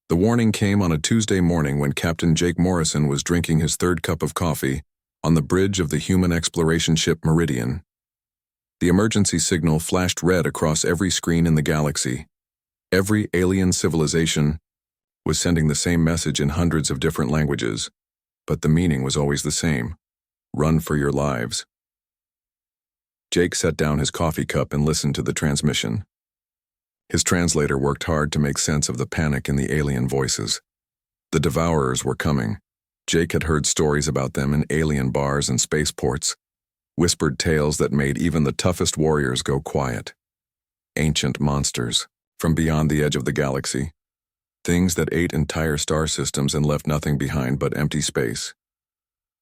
The warning came on a Tuesday morning when Captain Jake Morrison was drinking his third cup of coffee on the bridge of the human exploration ship Meridian. The emergency signal flashed red across every screen in the galaxy. Every alien civilization was sending the same message in hundreds of different languages, but the meaning was always the same: run for your lives. Jake set down his coffee cup and listened to the transmission. His translator worked hard to make sense of the panic in the alien voices. The Devourers were coming. Jake had heard stories about them in alien bars and spaceports, whispered tales that made even the toughest warriors go quiet. Ancient monsters from beyond the edge of the galaxy. Things that ate entire star systems and left nothing behind but empty space.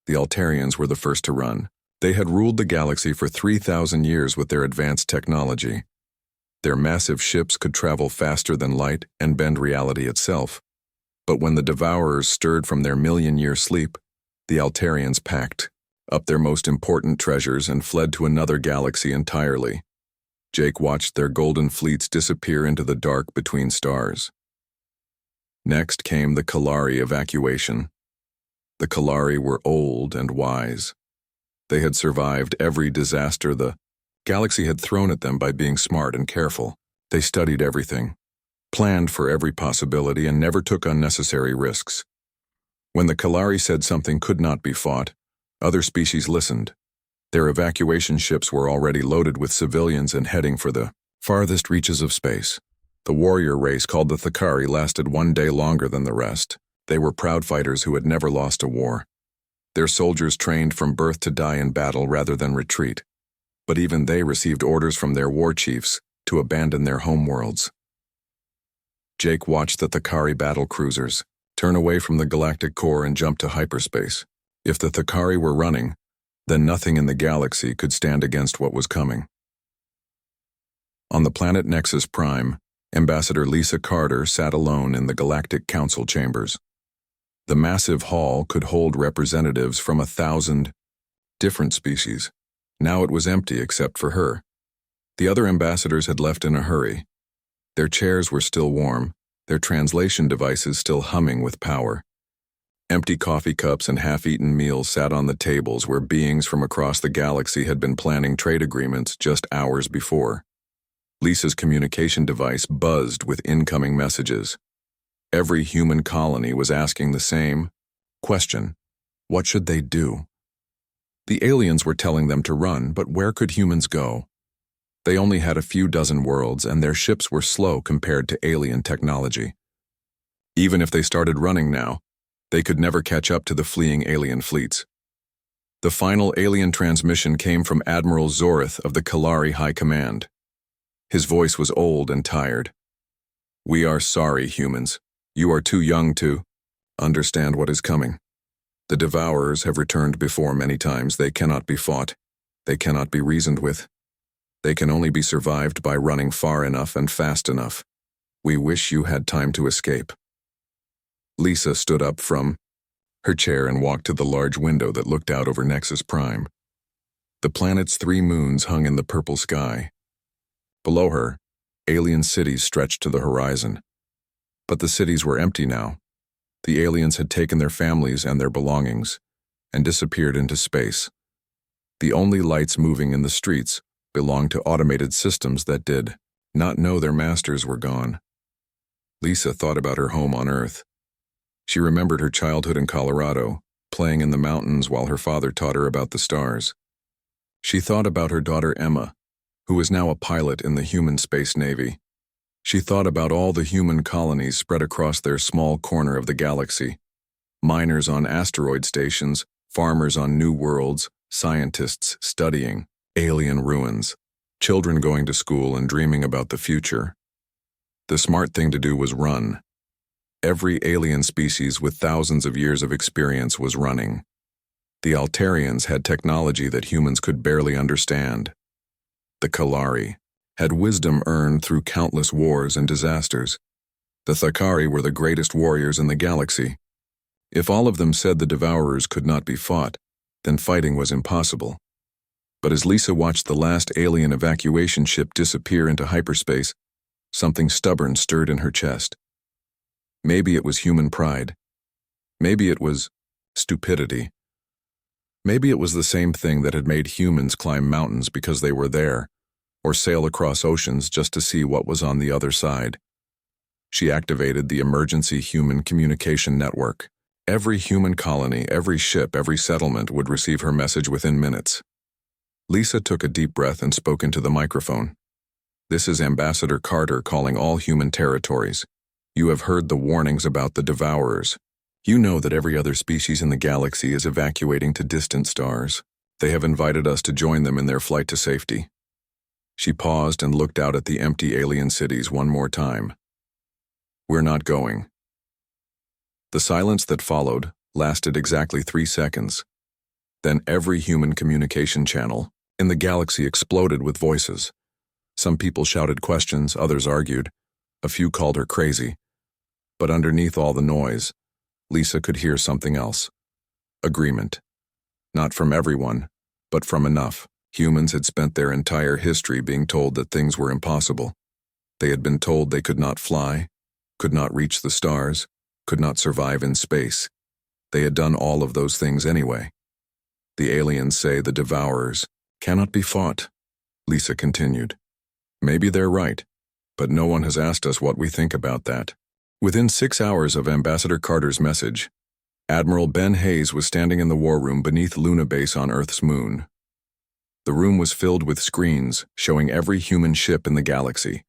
The Altarians were the first to run. They had ruled the galaxy for 3,000 years with their advanced technology. Their massive ships could travel faster than light and bend reality itself. But when the Devourers stirred from their million-year sleep, the Altarians packed up their most important treasures and fled to another galaxy entirely. Jake watched their golden fleets disappear into the dark between stars. Next came the Kalari evacuation. The Kalari were old and wise. They had survived every disaster the galaxy had thrown at them by being smart and careful. They studied everything, planned for every possibility, and never took unnecessary risks. When the Kalari said something could not be fought, other species listened. Their evacuation ships were already loaded with civilians and heading for the farthest reaches of space. The warrior race called the Thakari lasted one day longer than the rest. They were proud fighters who had never lost a war. Their soldiers trained from birth to die in battle rather than retreat. But even they received orders from their war chiefs to abandon their homeworlds. Jake watched the Thakari battle cruisers turn away from the galactic core and jump to hyperspace. If the Thakari were running, then nothing in the galaxy could stand against what was coming. On the planet Nexus Prime, Ambassador Lisa Carter sat alone in the Galactic Council chambers. The massive hall could hold representatives from 1,000 different species. Now it was empty except for her. The other ambassadors had left in a hurry. Their chairs were still warm, their translation devices still humming with power. Empty coffee cups and half-eaten meals sat on the tables where beings from across the galaxy had been planning trade agreements just hours before. Lisa's communication device buzzed with incoming messages. Every human colony was asking the same question: what should they do? The aliens were telling them to run, but where could humans go? They only had a few dozen worlds, and their ships were slow compared to alien technology. Even if they started running now, they could never catch up to the fleeing alien fleets. The final alien transmission came from Admiral Zorith of the Kalari High Command. His voice was old and tired. "We are sorry, humans. You are too young to understand what is coming. The Devourers have returned before many times. They cannot be fought. They cannot be reasoned with. They can only be survived by running far enough and fast enough. We wish you had time to escape." Lisa stood up from her chair and walked to the large window that looked out over Nexus Prime. The planet's 3 moons hung in the purple sky. Below her, alien cities stretched to the horizon. But the cities were empty now. The aliens had taken their families and their belongings and disappeared into space. The only lights moving in the streets belonged to automated systems that did not know their masters were gone. Lisa thought about her home on Earth. She remembered her childhood in Colorado, playing in the mountains while her father taught her about the stars. She thought about her daughter Emma, who was now a pilot in the human space navy. She thought about all the human colonies spread across their small corner of the galaxy. Miners on asteroid stations, farmers on new worlds, scientists studying alien ruins, children going to school and dreaming about the future. The smart thing to do was run. Every alien species with thousands of years of experience was running. The Altarians had technology that humans could barely understand. The Kalari had wisdom earned through countless wars and disasters. The Thakari were the greatest warriors in the galaxy. If all of them said the Devourers could not be fought, then fighting was impossible. But as Lisa watched the last alien evacuation ship disappear into hyperspace, something stubborn stirred in her chest. Maybe it was human pride. Maybe it was stupidity. Maybe it was the same thing that had made humans climb mountains because they were there, or sail across oceans just to see what was on the other side. She activated the emergency human communication network. Every human colony, every ship, every settlement would receive her message within minutes. Lisa took a deep breath and spoke into the microphone. "This is Ambassador Carter calling all human territories. You have heard the warnings about the Devourers. You know that every other species in the galaxy is evacuating to distant stars. They have invited us to join them in their flight to safety." She paused and looked out at the empty alien cities one more time. "We're not going." The silence that followed lasted exactly 3 seconds. Then every human communication channel in the galaxy exploded with voices. Some people shouted questions, others argued. A few called her crazy. But underneath all the noise, Lisa could hear something else. Agreement. Not from everyone, but from enough. Humans had spent their entire history being told that things were impossible. They had been told they could not fly, could not reach the stars, could not survive in space. They had done all of those things anyway. The aliens say the Devourers cannot be fought, Lisa continued. Maybe they're right, but no one has asked us what we think about that. Within 6 hours of Ambassador Carter's message, Admiral Ben Hayes was standing in the war room beneath Luna Base on Earth's moon. The room was filled with screens showing every human ship in the galaxy.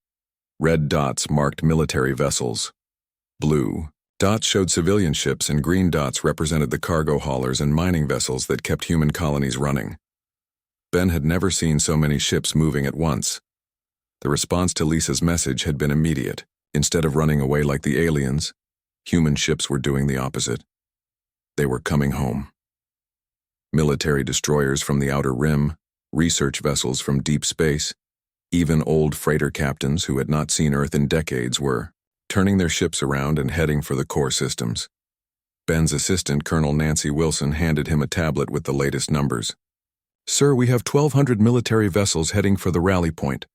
Red dots marked military vessels. Blue dots showed civilian ships, and green dots represented the cargo haulers and mining vessels that kept human colonies running. Ben had never seen so many ships moving at once. The response to Lisa's message had been immediate. Instead of running away like the aliens, human ships were doing the opposite. They were coming home. Military destroyers from the Outer Rim, research vessels from deep space, even old freighter captains who had not seen Earth in decades were turning their ships around and heading for the core systems. Ben's assistant, Colonel Nancy Wilson, handed him a tablet with the latest numbers. "Sir, we have 1,200 military vessels heading for the rally point.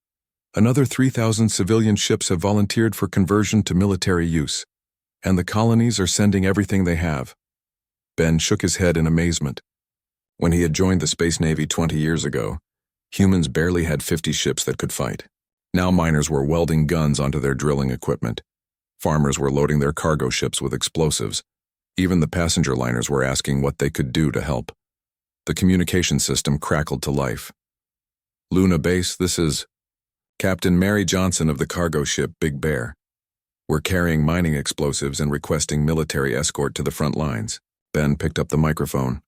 Another 3,000 civilian ships have volunteered for conversion to military use, and the colonies are sending everything they have." Ben shook his head in amazement. When he had joined the Space Navy 20 years ago, humans barely had 50 ships that could fight. Now miners were welding guns onto their drilling equipment. Farmers were loading their cargo ships with explosives. Even the passenger liners were asking what they could do to help. The communication system crackled to life. "Luna Base, this is Captain Mary Johnson of the cargo ship Big Bear. We're carrying mining explosives and requesting military escort to the front lines." Ben picked up the microphone.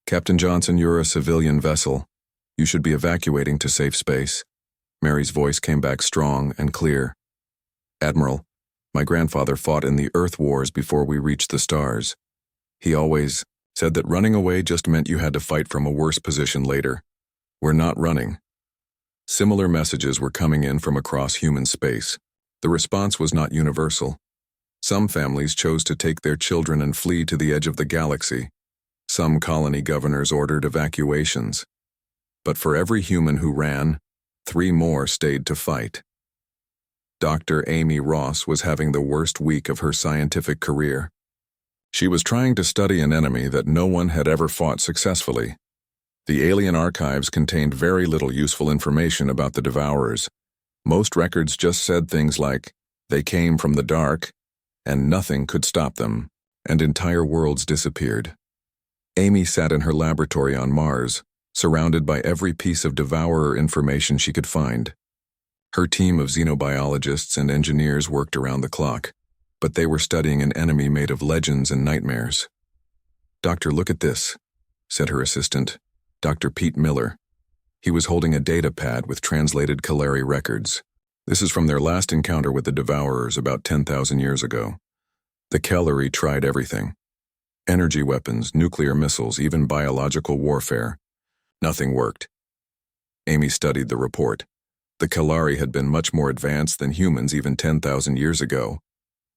"Captain Johnson, you're a civilian vessel. You should be evacuating to safe space." Mary's voice came back strong and clear. "Admiral, my grandfather fought in the Earth Wars before we reached the stars. He always said that running away just meant you had to fight from a worse position later. We're not running." Similar messages were coming in from across human space. The response was not universal. Some families chose to take their children and flee to the edge of the galaxy. Some colony governors ordered evacuations. But for every human who ran, 3 more stayed to fight. Dr. Amy Ross was having the worst week of her scientific career. She was trying to study an enemy that no one had ever fought successfully. The alien archives contained very little useful information about the Devourers. Most records just said things like, "They came from the dark," and "nothing could stop them," and entire worlds disappeared. Amy sat in her laboratory on Mars, surrounded by every piece of Devourer information she could find. Her team of xenobiologists and engineers worked around the clock, but they were studying an enemy made of legends and nightmares. "Doctor, look at this," said her assistant, Dr. Pete Miller. He was holding a data pad with translated Kalari records. This is from their last encounter with the Devourers about 10,000 years ago. The Kalari tried everything. Energy weapons, nuclear missiles, even biological warfare. Nothing worked. Amy studied the report. The Kalari had been much more advanced than humans even 10,000 years ago.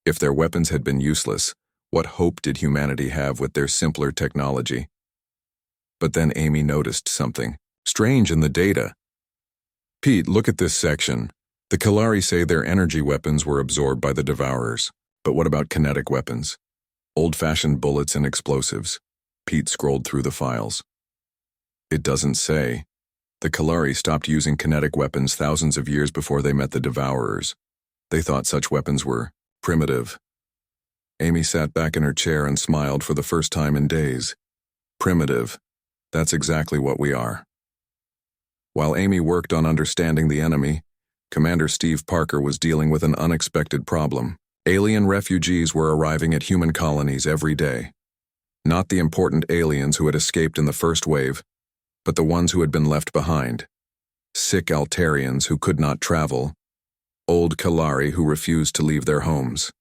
If their weapons had been useless, what hope did humanity have with their simpler technology? But then Amy noticed something strange in the data. "Pete, look at this section. The Kalari say their energy weapons were absorbed by the Devourers. But what about kinetic weapons? Old-fashioned bullets and explosives. Pete scrolled through the files. It doesn't say. The Kalari stopped using kinetic weapons thousands of years before they met the Devourers. They thought such weapons were primitive. Amy sat back in her chair and smiled for the first time in days. Primitive. That's exactly what we are. While Amy worked on understanding the enemy, Commander Steve Parker was dealing with an unexpected problem. Alien refugees were arriving at human colonies every day. Not the important aliens who had escaped in the first wave, but the ones who had been left behind. Sick Altarians who could not travel. Old Kalari who refused to leave their homes.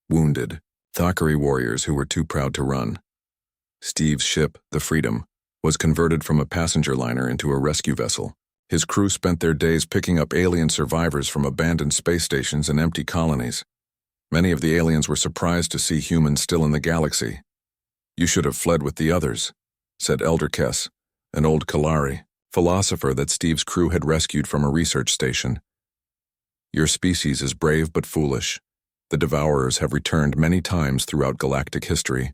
Wounded Thakari warriors who were too proud to run. Steve's ship, the Freedom, was converted from a passenger liner into a rescue vessel. His crew spent their days picking up alien survivors from abandoned space stations and empty colonies. Many of the aliens were surprised to see humans still in the galaxy. "You should have fled with the others," said Elder Kess, an old Kalari, philosopher that Steve's crew had rescued from a research station. "Your species is brave but foolish. The Devourers have returned many times throughout galactic history.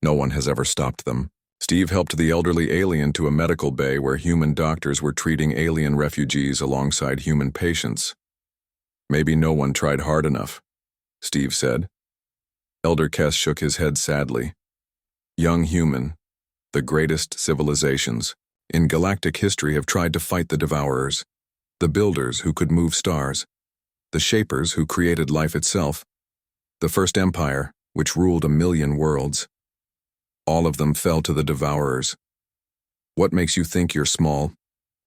No one has ever stopped them." Steve helped the elderly alien to a medical bay where human doctors were treating alien refugees alongside human patients. "Maybe no one tried hard enough," Steve said. Elder Kess shook his head sadly. "Young human, the greatest civilizations in galactic history have tried to fight the Devourers, the builders who could move stars, the shapers who created life itself, the first empire, which ruled 1,000,000 worlds. All of them fell to the Devourers. What makes you think your small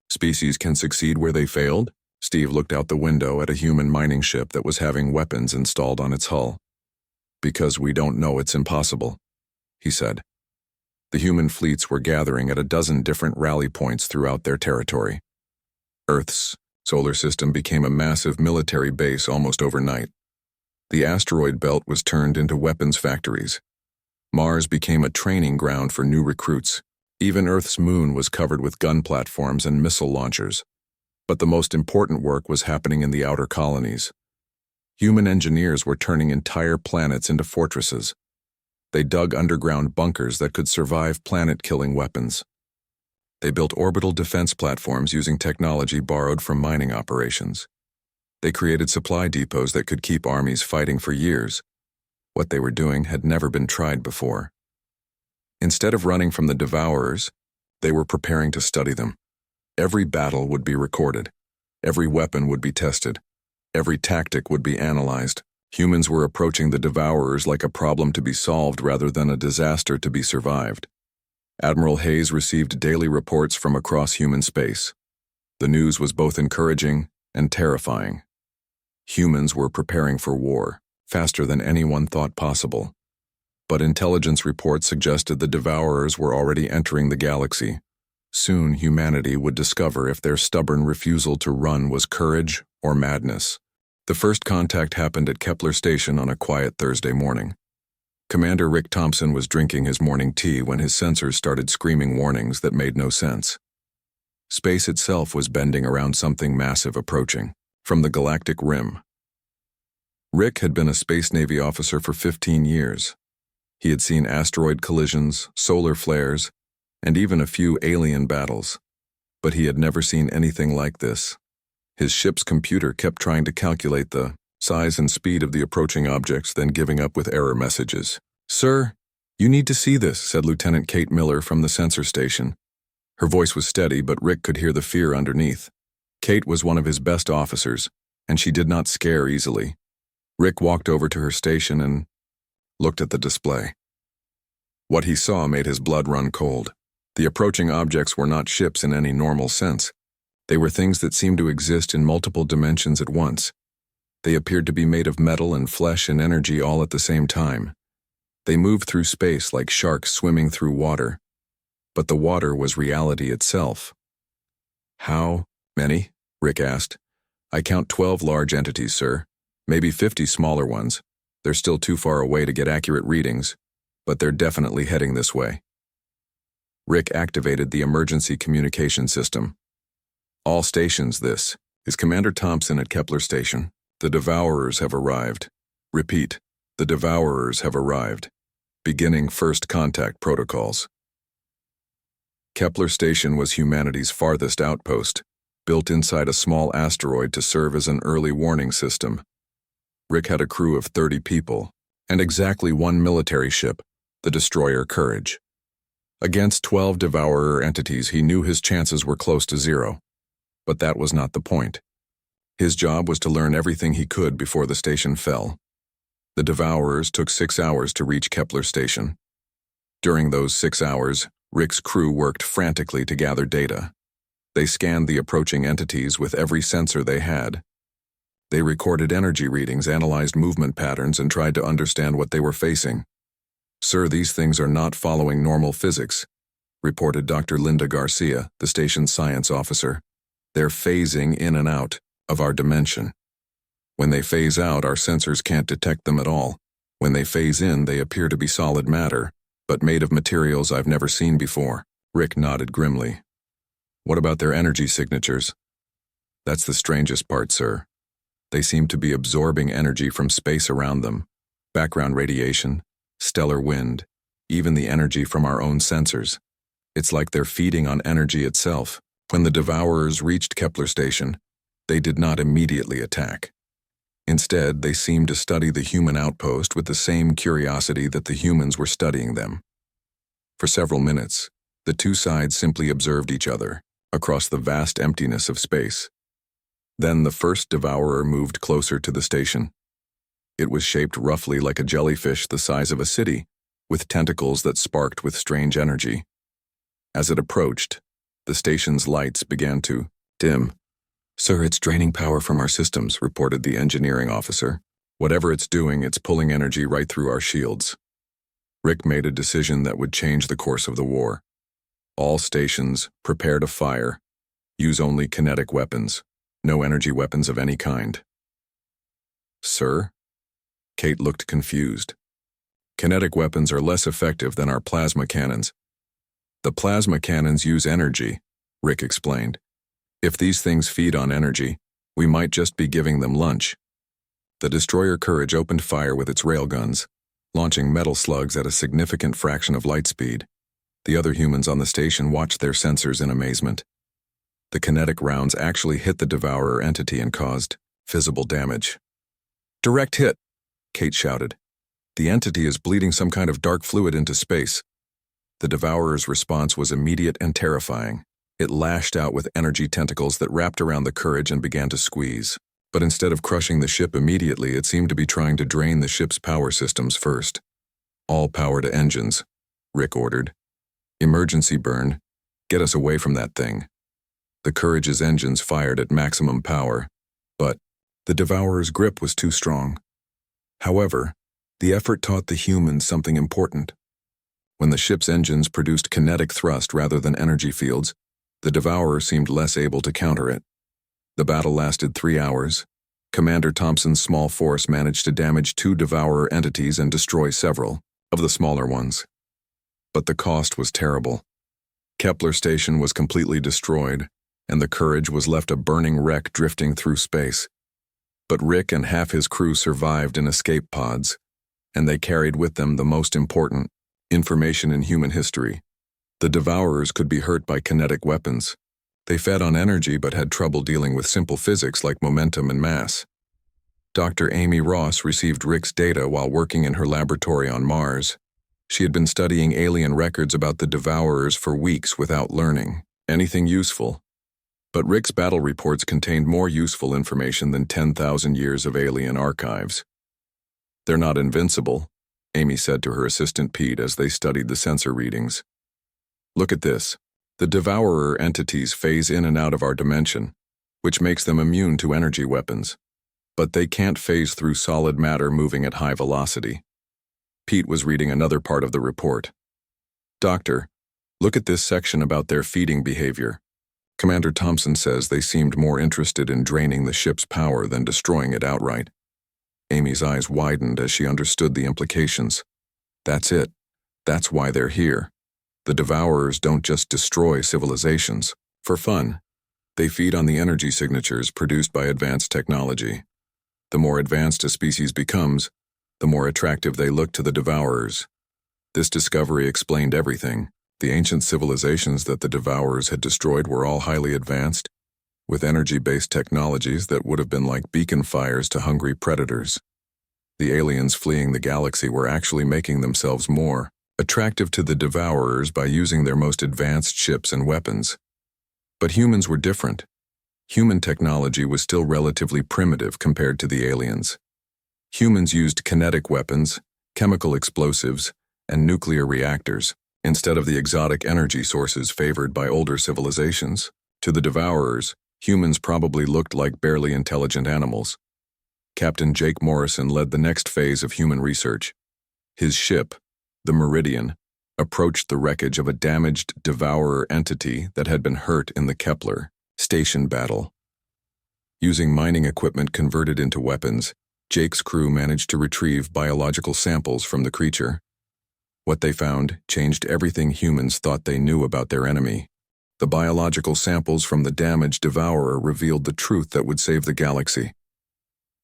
species can succeed where they failed?" Steve looked out the window at a human mining ship that was having weapons installed on its hull. "Because we don't know it's impossible," he said. The human fleets were gathering at a dozen different rally points throughout their territory. Earth's solar system became a massive military base almost overnight. The asteroid belt was turned into weapons factories. Mars became a training ground for new recruits. Even Earth's moon was covered with gun platforms and missile launchers. But the most important work was happening in the outer colonies. Human engineers were turning entire planets into fortresses. They dug underground bunkers that could survive planet-killing weapons. They built orbital defense platforms using technology borrowed from mining operations. They created supply depots that could keep armies fighting for years. What they were doing had never been tried before. Instead of running from the Devourers, they were preparing to study them. Every battle would be recorded. Every weapon would be tested. Every tactic would be analyzed. Humans were approaching the Devourers like a problem to be solved rather than a disaster to be survived. Admiral Hayes received daily reports from across human space. The news was both encouraging and terrifying. Humans were preparing for war, faster than anyone thought possible. But intelligence reports suggested the Devourers were already entering the galaxy. Soon humanity would discover if their stubborn refusal to run was courage or madness. The first contact happened at Kepler Station on a quiet Thursday morning. Commander Rick Thompson was drinking his morning tea when his sensors started screaming warnings that made no sense. Space itself was bending around something massive approaching, from the galactic rim. Rick had been a Space Navy officer for 15 years. He had seen asteroid collisions, solar flares, and even a few alien battles. But he had never seen anything like this. His ship's computer kept trying to calculate the size and speed of the approaching objects, then giving up with error messages. "Sir, you need to see this," said Lieutenant Kate Miller from the sensor station. Her voice was steady, but Rick could hear the fear underneath. Kate was one of his best officers, and she did not scare easily. Rick walked over to her station and looked at the display. What he saw made his blood run cold. The approaching objects were not ships in any normal sense. They were things that seemed to exist in multiple dimensions at once. They appeared to be made of metal and flesh and energy all at the same time. They moved through space like sharks swimming through water. But the water was reality itself. "How many?" Rick asked. "I count 12 large entities, sir. Maybe 50 smaller ones. They're still too far away to get accurate readings, but they're definitely heading this way." Rick activated the emergency communication system. "All stations, this is Commander Thompson at Kepler Station. The Devourers have arrived. Repeat, The Devourers have arrived. Beginning first contact protocols. Kepler Station was humanity's farthest outpost, built inside a small asteroid to serve as an early warning system. Rick had a crew of 30 people, and exactly one military ship, the destroyer Courage. Against 12 Devourer entities, he knew his chances were close to zero. But that was not the point. His job was to learn everything he could before the station fell. The Devourers took 6 hours to reach Kepler Station. During those 6 hours, Rick's crew worked frantically to gather data. They scanned the approaching entities with every sensor they had. They recorded energy readings, analyzed movement patterns, and tried to understand what they were facing. "Sir, these things are not following normal physics," reported Dr. Linda Garcia, the station's science officer. "They're phasing in and out of our dimension. When they phase out, our sensors can't detect them at all. When they phase in, they appear to be solid matter, but made of materials I've never seen before." Rick nodded grimly. "What about their energy signatures?" "That's the strangest part, sir. They seem to be absorbing energy from space around them. Background radiation, stellar wind, even the energy from our own sensors. It's like they're feeding on energy itself." When the Devourers reached Kepler Station, they did not immediately attack. Instead, they seemed to study the human outpost with the same curiosity that the humans were studying them. For several minutes, the two sides simply observed each other, across the vast emptiness of space. Then the first Devourer moved closer to the station. It was shaped roughly like a jellyfish the size of a city, with tentacles that sparked with strange energy. As it approached, the station's lights began to dim. "Sir, it's draining power from our systems," reported the engineering officer. "Whatever it's doing, it's pulling energy right through our shields." Rick made a decision that would change the course of the war. All stations, prepare to fire. Use only kinetic weapons. No energy weapons of any kind. "Sir?" Kate looked confused. "Kinetic weapons are less effective than our plasma cannons." "The plasma cannons use energy," Rick explained. "If these things feed on energy, we might just be giving them lunch." The destroyer Courage opened fire with its railguns, launching metal slugs at a significant fraction of light speed. The other humans on the station watched their sensors in amazement. The kinetic rounds actually hit the Devourer entity and caused visible damage. "Direct hit," Kate shouted. "The entity is bleeding some kind of dark fluid into space." The Devourer's response was immediate and terrifying. It lashed out with energy tentacles that wrapped around the Courage and began to squeeze. But instead of crushing the ship immediately, it seemed to be trying to drain the ship's power systems first. "All power to engines," Rick ordered. "Emergency burn. Get us away from that thing." The Courage's engines fired at maximum power, but the Devourer's grip was too strong. However, the effort taught the humans something important. When the ship's engines produced kinetic thrust rather than energy fields, the Devourer seemed less able to counter it. The battle lasted 3 hours. Commander Thompson's small force managed to damage 2 Devourer entities and destroy several of the smaller ones. But the cost was terrible. Kepler Station was completely destroyed, and the Courage was left a burning wreck drifting through space. But Rick and half his crew survived in escape pods, and they carried with them the most important information in human history. The Devourers could be hurt by kinetic weapons. They fed on energy but had trouble dealing with simple physics like momentum and mass. Dr. Amy Ross received Rick's data while working in her laboratory on Mars. She had been studying alien records about the Devourers for weeks without learning anything useful. But Rick's battle reports contained more useful information than 10,000 years of alien archives. "They're not invincible," Amy said to her assistant Pete as they studied the sensor readings. "Look at this. The Devourer entities phase in and out of our dimension, which makes them immune to energy weapons. But they can't phase through solid matter moving at high velocity." Pete was reading another part of the report. "Doctor, look at this section about their feeding behavior. Commander Thompson says they seemed more interested in draining the ship's power than destroying it outright." Amy's eyes widened as she understood the implications. "That's it. That's why they're here. The Devourers don't just destroy civilizations for fun. They feed on the energy signatures produced by advanced technology. The more advanced a species becomes, the more attractive they looked to the devourers. This discovery explained everything. The ancient civilizations that the devourers had destroyed were all highly advanced, with energy-based technologies that would have been like beacon fires to hungry predators. The aliens fleeing the galaxy were actually making themselves more attractive to the devourers by using their most advanced ships and weapons. But humans were different. Human technology was still relatively primitive compared to the aliens. Humans used kinetic weapons, chemical explosives, and nuclear reactors, instead of the exotic energy sources favored by older civilizations. To the devourers, humans probably looked like barely intelligent animals. Captain Jake Morrison led the next phase of human research. His ship, the Meridian, approached the wreckage of a damaged devourer entity that had been hurt in the Kepler station battle. Using mining equipment converted into weapons, Jake's crew managed to retrieve biological samples from the creature. What they found changed everything humans thought they knew about their enemy. The biological samples from the damaged devourer revealed the truth that would save the galaxy.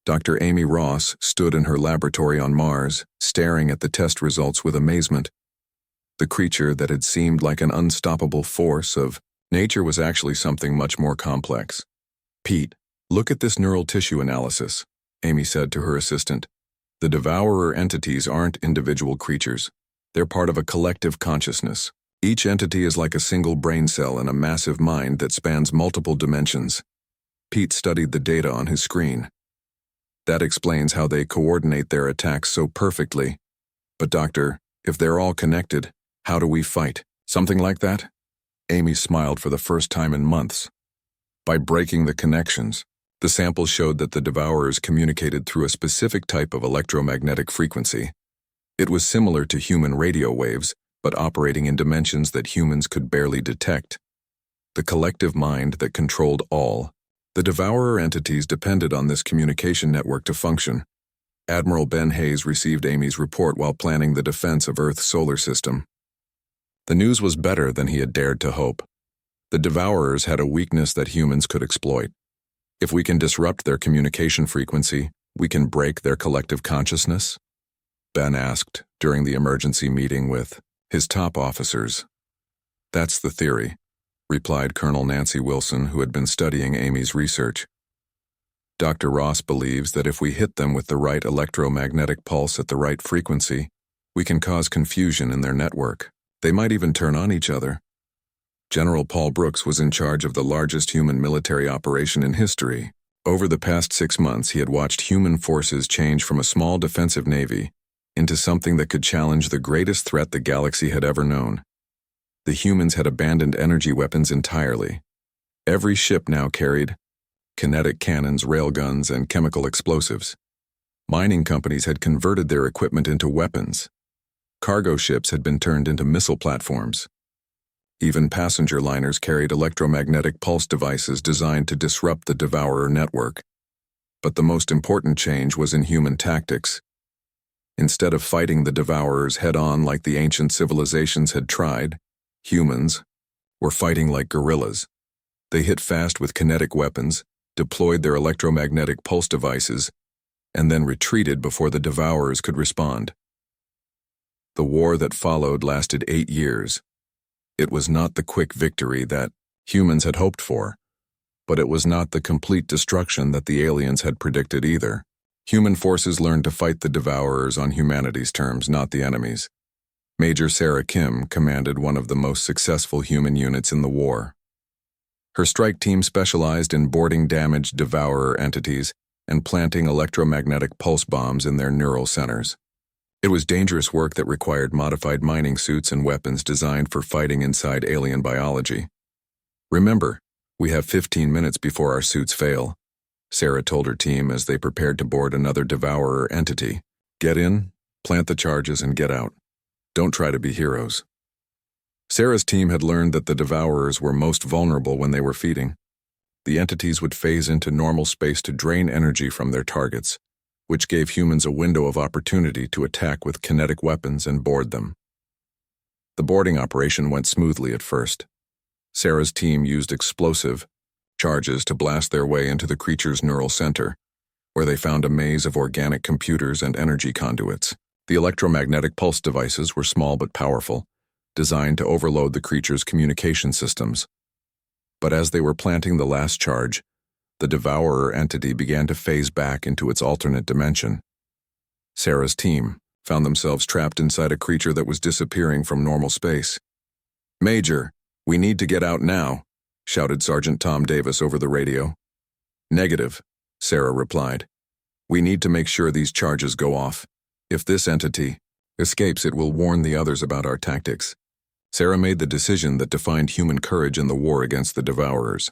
Dr. Amy Ross stood in her laboratory on Mars, staring at the test results with amazement. The creature that had seemed like an unstoppable force of nature was actually something much more complex. "Pete, look at this neural tissue analysis," Amy said to her assistant. "The devourer entities aren't individual creatures. They're part of a collective consciousness. Each entity is like a single brain cell in a massive mind that spans multiple dimensions." Pete studied the data on his screen. "That explains how they coordinate their attacks so perfectly. But doctor, if they're all connected, how do we fight? Something like that?" Amy smiled for the first time in months. "By breaking the connections." The samples showed that the devourers communicated through a specific type of electromagnetic frequency. It was similar to human radio waves, but operating in dimensions that humans could barely detect. The collective mind that controlled all. The devourer entities depended on this communication network to function. Admiral Ben Hayes received Amy's report while planning the defense of Earth's solar system. The news was better than he had dared to hope. The devourers had a weakness that humans could exploit. If we can disrupt their communication frequency, we can break their collective consciousness? Ben asked during the emergency meeting with his top officers. "That's the theory," replied Colonel Nancy Wilson, who had been studying Amy's research. "Dr. Ross believes that if we hit them with the right electromagnetic pulse at the right frequency, we can cause confusion in their network. They might even turn on each other." General Paul Brooks was in charge of the largest human military operation in history. Over the past 6 months, he had watched human forces change from a small defensive navy into something that could challenge the greatest threat the galaxy had ever known. The humans had abandoned energy weapons entirely. Every ship now carried kinetic cannons, railguns, and chemical explosives. Mining companies had converted their equipment into weapons. Cargo ships had been turned into missile platforms. Even passenger liners carried electromagnetic pulse devices designed to disrupt the devourer network. But the most important change was in human tactics. Instead of fighting the devourers head-on like the ancient civilizations had tried, humans were fighting like guerrillas. They hit fast with kinetic weapons, deployed their electromagnetic pulse devices, and then retreated before the devourers could respond. The war that followed lasted 8 years. It was not the quick victory that humans had hoped for, but it was not the complete destruction that the aliens had predicted either. Human forces learned to fight the devourers on humanity's terms, not the enemy's. Major Sarah Kim commanded one of the most successful human units in the war. Her strike team specialized in boarding damaged devourer entities and planting electromagnetic pulse bombs in their neural centers. It was dangerous work that required modified mining suits and weapons designed for fighting inside alien biology. "Remember, we have 15 minutes before our suits fail," Sarah told her team as they prepared to board another devourer entity. "Get in, plant the charges, and get out. Don't try to be heroes." Sarah's team had learned that the devourers were most vulnerable when they were feeding. The entities would phase into normal space to drain energy from their targets, which gave humans a window of opportunity to attack with kinetic weapons and board them. The boarding operation went smoothly at first. Sarah's team used explosive charges to blast their way into the creature's neural center. where they found a maze of organic computers and energy conduits. The electromagnetic pulse devices were small but powerful, designed to overload the creatures' communication systems. But as they were planting the last charge, the Devourer entity began to phase back into its alternate dimension. Sarah's team found themselves trapped inside a creature that was disappearing from normal space. "Major, we need to get out now," shouted Sergeant Tom Davis over the radio. "Negative," Sarah replied. "We need to make sure these charges go off. If this entity escapes, it will warn the others about our tactics." Sarah made the decision that defined human courage in the war against the Devourers.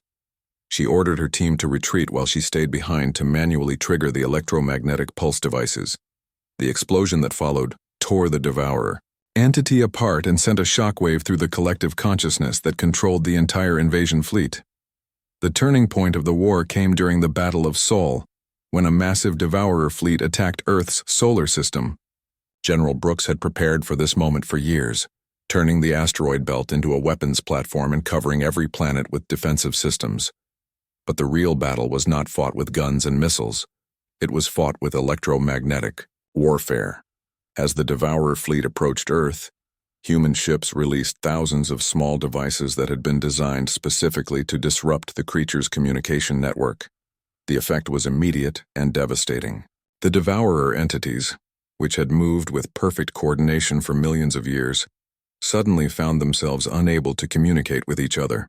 She ordered her team to retreat while she stayed behind to manually trigger the electromagnetic pulse devices. The explosion that followed tore the Devourer entity apart and sent a shockwave through the collective consciousness that controlled the entire invasion fleet. The turning point of the war came during the Battle of Sol, when a massive Devourer fleet attacked Earth's solar system. General Brooks had prepared for this moment for years, turning the asteroid belt into a weapons platform and covering every planet with defensive systems. But the real battle was not fought with guns and missiles. It was fought with electromagnetic warfare. As the Devourer fleet approached Earth, human ships released thousands of small devices that had been designed specifically to disrupt the creature's communication network. The effect was immediate and devastating. The Devourer entities, which had moved with perfect coordination for millions of years, suddenly found themselves unable to communicate with each other.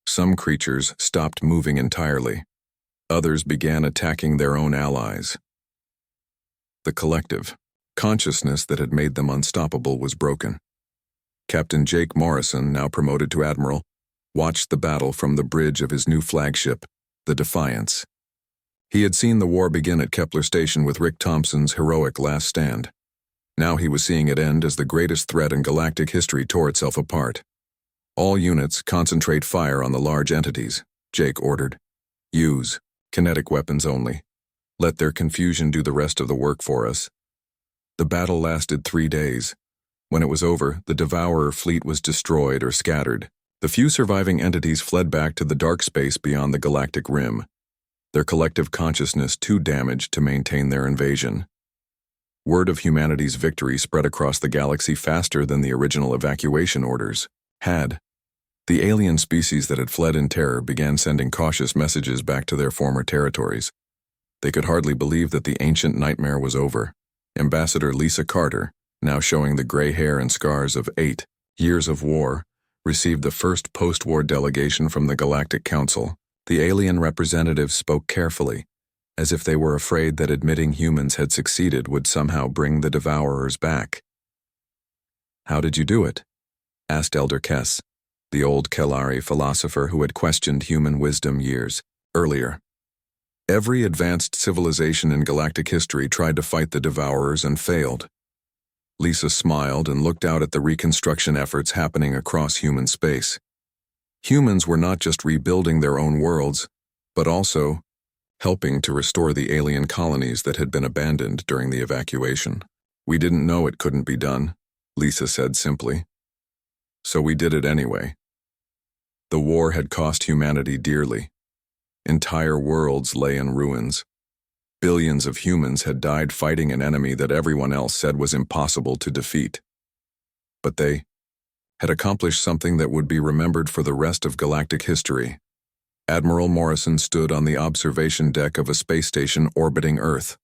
Some creatures stopped moving entirely. Others began attacking their own allies. The collective consciousness that had made them unstoppable was broken. Captain Jake Morrison, now promoted to admiral, watched the battle from the bridge of his new flagship, the Defiance. He had seen the war begin at Kepler Station with Rick Thompson's heroic last stand. Now he was seeing it end as the greatest threat in galactic history tore itself apart. "All units concentrate fire on the large entities," Jake ordered. "Use kinetic weapons only. Let their confusion do the rest of the work for us." The battle lasted 3 days. When it was over, the Devourer fleet was destroyed or scattered. The few surviving entities fled back to the dark space beyond the galactic rim, their collective consciousness too damaged to maintain their invasion. Word of humanity's victory spread across the galaxy faster than the original evacuation orders had. The alien species that had fled in terror began sending cautious messages back to their former territories. They could hardly believe that the ancient nightmare was over. Ambassador Lisa Carter, now showing the gray hair and scars of 8 years of war, received the first post-war delegation from the Galactic Council. The alien representatives spoke carefully, as if they were afraid that admitting humans had succeeded would somehow bring the Devourers back. "How did you do it?" asked Elder Kess, the old Kelari philosopher who had questioned human wisdom years earlier. "Every advanced civilization in galactic history tried to fight the Devourers and failed." Lisa smiled and looked out at the reconstruction efforts happening across human space. Humans were not just rebuilding their own worlds, but also helping to restore the alien colonies that had been abandoned during the evacuation. "We didn't know it couldn't be done," Lisa said simply. "So we did it anyway." The war had cost humanity dearly. Entire worlds lay in ruins. Billions of humans had died fighting an enemy that everyone else said was impossible to defeat. But they had accomplished something that would be remembered for the rest of galactic history. Admiral Morrison stood on the observation deck of a space station orbiting Earth.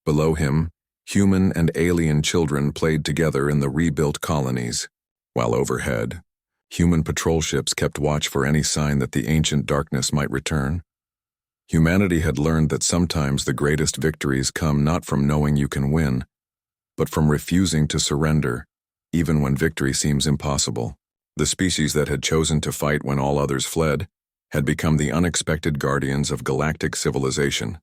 Below him, human and alien children played together in the rebuilt colonies, while overhead, human patrol ships kept watch for any sign that the ancient darkness might return. Humanity had learned that sometimes the greatest victories come not from knowing you can win, but from refusing to surrender, even when victory seems impossible. The species that had chosen to fight when all others fled had become the unexpected guardians of galactic civilization.